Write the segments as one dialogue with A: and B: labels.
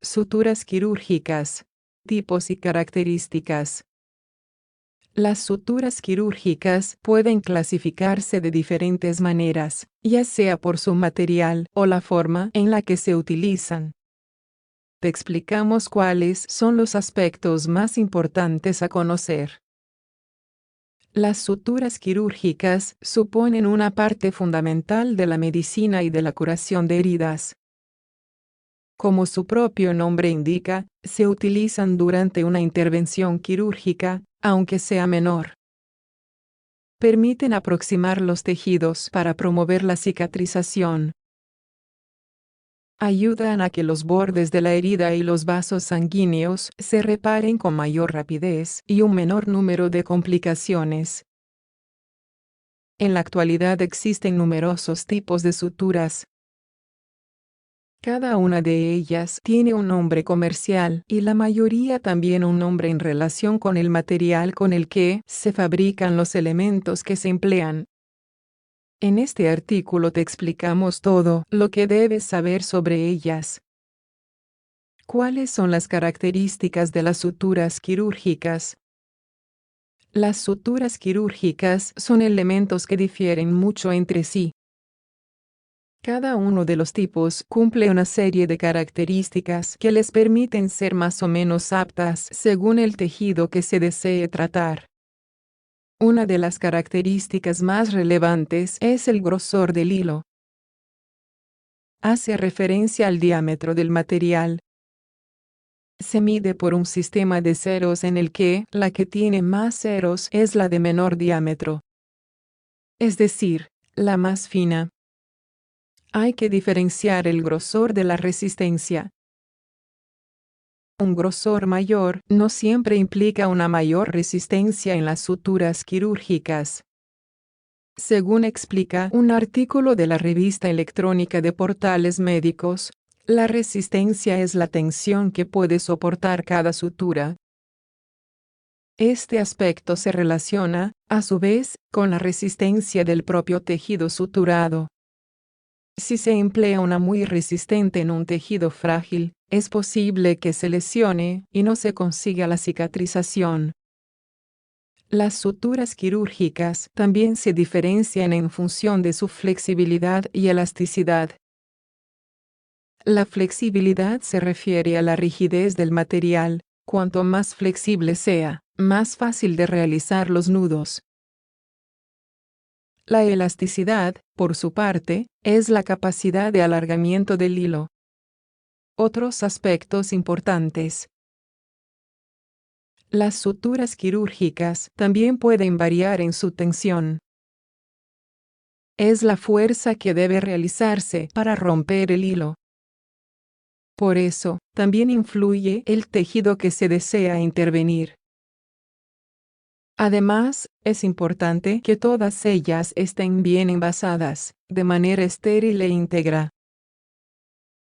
A: Suturas quirúrgicas. Tipos y características. Las suturas quirúrgicas pueden clasificarse de diferentes maneras, ya sea por su material o la forma en la que se utilizan. Te explicamos cuáles son los aspectos más importantes a conocer. Las suturas quirúrgicas suponen una parte fundamental de la medicina y de la curación de heridas. Como su propio nombre indica, se utilizan durante una intervención quirúrgica, aunque sea menor. Permiten aproximar los tejidos para promover la cicatrización. Ayudan a que los bordes de la herida y los vasos sanguíneos se reparen con mayor rapidez y un menor número de complicaciones. En la actualidad existen numerosos tipos de suturas. Cada una de ellas tiene un nombre comercial y la mayoría también un nombre en relación con el material con el que se fabrican los elementos que se emplean. En este artículo te explicamos todo lo que debes saber sobre ellas. ¿Cuáles son las características de las suturas quirúrgicas? Las suturas quirúrgicas son elementos que difieren mucho entre sí. Cada uno de los tipos cumple una serie de características que les permiten ser más o menos aptas según el tejido que se desee tratar. Una de las características más relevantes es el grosor del hilo. Hace referencia al diámetro del material. Se mide por un sistema de ceros en el que la que tiene más ceros es la de menor diámetro. Es decir, la más fina. Hay que diferenciar el grosor de la resistencia. Un grosor mayor no siempre implica una mayor resistencia en las suturas quirúrgicas. Según explica un artículo de la revista electrónica de Portales Médicos, la resistencia es la tensión que puede soportar cada sutura. Este aspecto se relaciona, a su vez, con la resistencia del propio tejido suturado. Si se emplea una muy resistente en un tejido frágil, es posible que se lesione y no se consiga la cicatrización. Las suturas quirúrgicas también se diferencian en función de su flexibilidad y elasticidad. La flexibilidad se refiere a la rigidez del material. Cuanto más flexible sea, más fácil de realizar los nudos. La elasticidad, por su parte, es la capacidad de alargamiento del hilo. Otros aspectos importantes. Las suturas quirúrgicas también pueden variar en su tensión. Es la fuerza que debe realizarse para romper el hilo. Por eso, también influye el tejido que se desea intervenir. Además, es importante que todas ellas estén bien envasadas, de manera estéril e íntegra.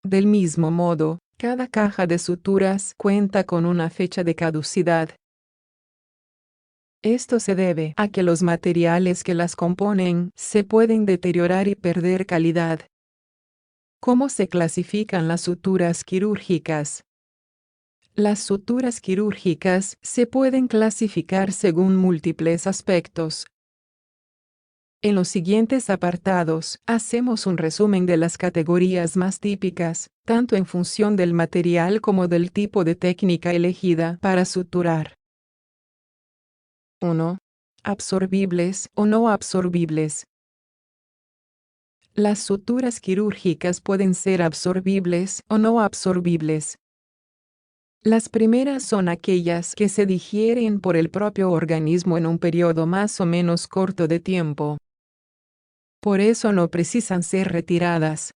A: Del mismo modo, cada caja de suturas cuenta con una fecha de caducidad. Esto se debe a que los materiales que las componen se pueden deteriorar y perder calidad. ¿Cómo se clasifican las suturas quirúrgicas? Las suturas quirúrgicas se pueden clasificar según múltiples aspectos. En los siguientes apartados, hacemos un resumen de las categorías más típicas, tanto en función del material como del tipo de técnica elegida para suturar. 1. Absorbibles o no absorbibles. Las suturas quirúrgicas pueden ser absorbibles o no absorbibles. Las primeras son aquellas que se digieren por el propio organismo en un periodo más o menos corto de tiempo. Por eso no precisan ser retiradas.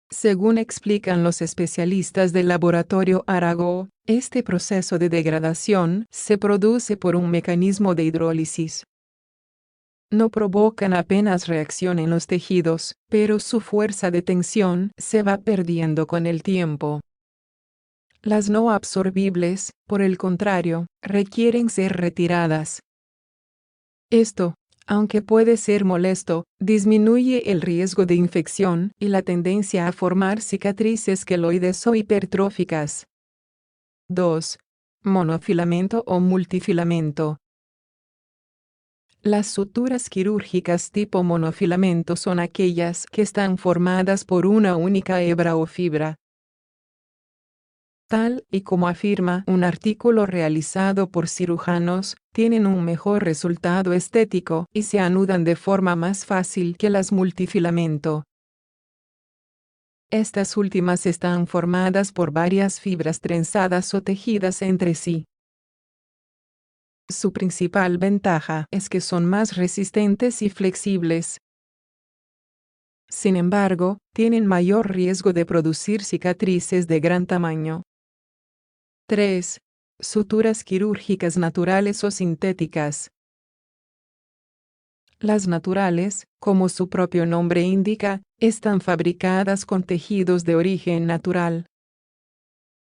A: Según explican los especialistas del laboratorio Arago, este proceso de degradación se produce por un mecanismo de hidrólisis. No provocan apenas reacción en los tejidos, pero su fuerza de tensión se va perdiendo con el tiempo. Las no absorbibles, por el contrario, requieren ser retiradas. Esto, aunque puede ser molesto, disminuye el riesgo de infección y la tendencia a formar cicatrices queloides o hipertróficas. 2. Monofilamento o multifilamento. Las suturas quirúrgicas tipo monofilamento son aquellas que están formadas por una única hebra o fibra. Tal y como afirma un artículo realizado por cirujanos, tienen un mejor resultado estético y se anudan de forma más fácil que las multifilamento. Estas últimas están formadas por varias fibras trenzadas o tejidas entre sí. Su principal ventaja es que son más resistentes y flexibles. Sin embargo, tienen mayor riesgo de producir cicatrices de gran tamaño. 3. Suturas quirúrgicas naturales o sintéticas. Las naturales, como su propio nombre indica, están fabricadas con tejidos de origen natural.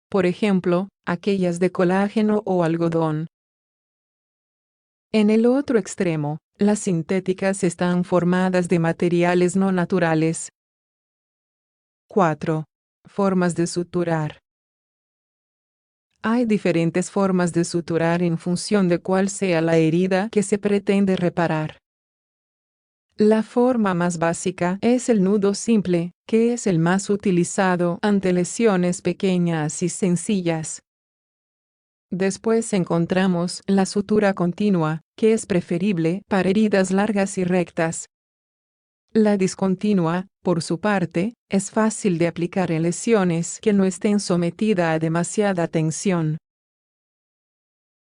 A: Por ejemplo, aquellas de colágeno o algodón. En el otro extremo, las sintéticas están formadas de materiales no naturales. 4. Formas de suturar. Hay diferentes formas de suturar en función de cuál sea la herida que se pretende reparar. La forma más básica es el nudo simple, que es el más utilizado ante lesiones pequeñas y sencillas. Después encontramos la sutura continua, que es preferible para heridas largas y rectas. La discontinua, por su parte, es fácil de aplicar en lesiones que no estén sometidas a demasiada tensión.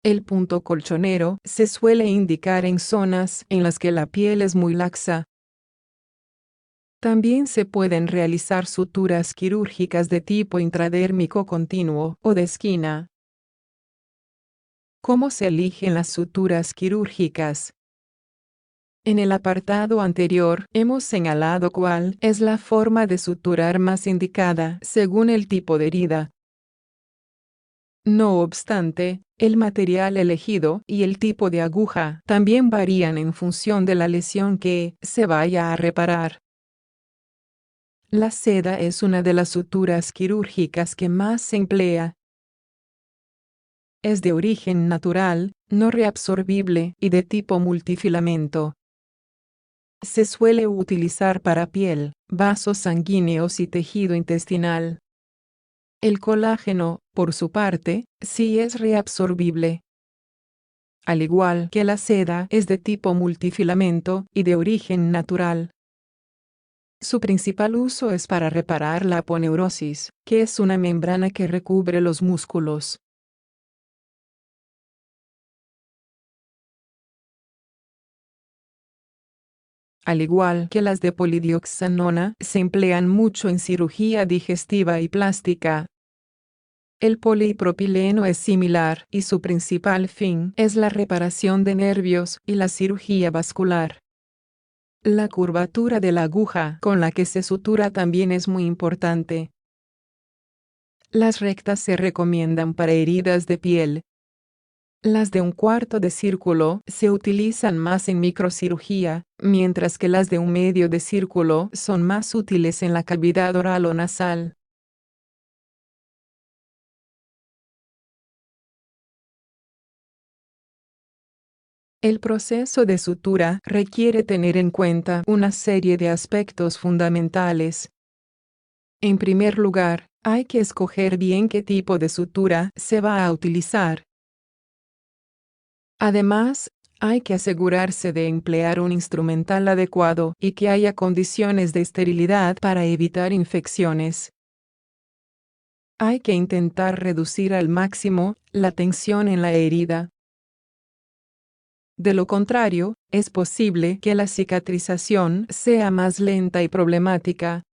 A: El punto colchonero se suele indicar en zonas en las que la piel es muy laxa. También se pueden realizar suturas quirúrgicas de tipo intradérmico continuo o de esquina. ¿Cómo se eligen las suturas quirúrgicas? En el apartado anterior hemos señalado cuál es la forma de suturar más indicada según el tipo de herida. No obstante, el material elegido y el tipo de aguja también varían en función de la lesión que se vaya a reparar. La seda es una de las suturas quirúrgicas que más se emplea. Es de origen natural, no reabsorbible y de tipo multifilamento. Se suele utilizar para piel, vasos sanguíneos y tejido intestinal. El colágeno, por su parte, sí es reabsorbible. Al igual que la seda, es de tipo multifilamento y de origen natural. Su principal uso es para reparar la aponeurosis, que es una membrana que recubre los músculos. Al igual que las de polidioxanona, se emplean mucho en cirugía digestiva y plástica. El polipropileno es similar y su principal fin es la reparación de nervios y la cirugía vascular. La curvatura de la aguja con la que se sutura también es muy importante. Las rectas se recomiendan para heridas de piel. Las de un cuarto de círculo se utilizan más en microcirugía, mientras que las de un medio de círculo son más útiles en la cavidad oral o nasal. El proceso de sutura requiere tener en cuenta una serie de aspectos fundamentales. En primer lugar, hay que escoger bien qué tipo de sutura se va a utilizar. Además, hay que asegurarse de emplear un instrumental adecuado y que haya condiciones de esterilidad para evitar infecciones. Hay que intentar reducir al máximo la tensión en la herida. De lo contrario, es posible que la cicatrización sea más lenta y problemática.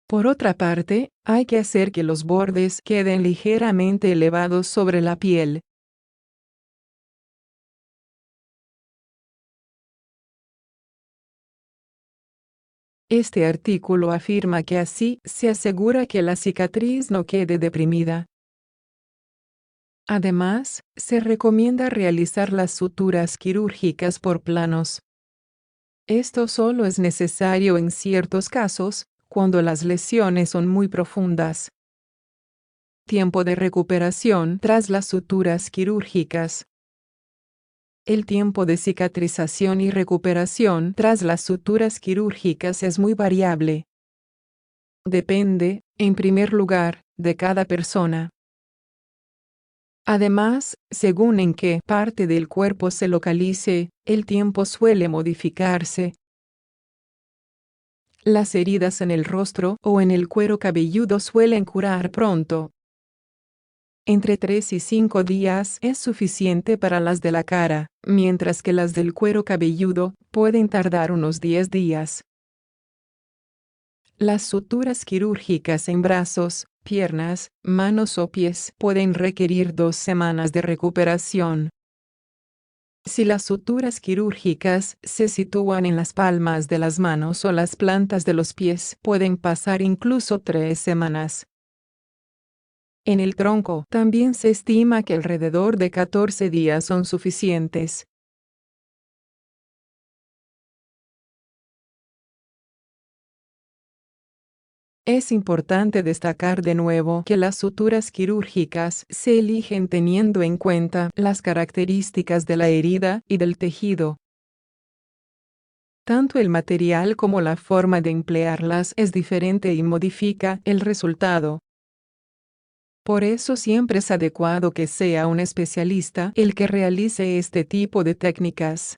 A: Por otra parte, hay que hacer que los bordes queden ligeramente elevados sobre la piel. Este artículo afirma que así se asegura que la cicatriz no quede deprimida. Además, se recomienda realizar las suturas quirúrgicas por planos. Esto solo es necesario en ciertos casos, cuando las lesiones son muy profundas. Tiempo de recuperación tras las suturas quirúrgicas. El tiempo de cicatrización y recuperación tras las suturas quirúrgicas es muy variable. Depende, en primer lugar, de cada persona. Además, según en qué parte del cuerpo se localice, el tiempo suele modificarse. Las heridas en el rostro o en el cuero cabelludo suelen curar pronto. Entre 3 y 5 días es suficiente para las de la cara, mientras que las del cuero cabelludo pueden tardar unos 10 días. Las suturas quirúrgicas en brazos, piernas, manos o pies pueden requerir 2 semanas de recuperación. Si las suturas quirúrgicas se sitúan en las palmas de las manos o las plantas de los pies, pueden pasar incluso 3 semanas. En el tronco también se estima que alrededor de 14 días son suficientes. Es importante destacar de nuevo que las suturas quirúrgicas se eligen teniendo en cuenta las características de la herida y del tejido. Tanto el material como la forma de emplearlas es diferente y modifica el resultado. Por eso siempre es adecuado que sea un especialista el que realice este tipo de técnicas.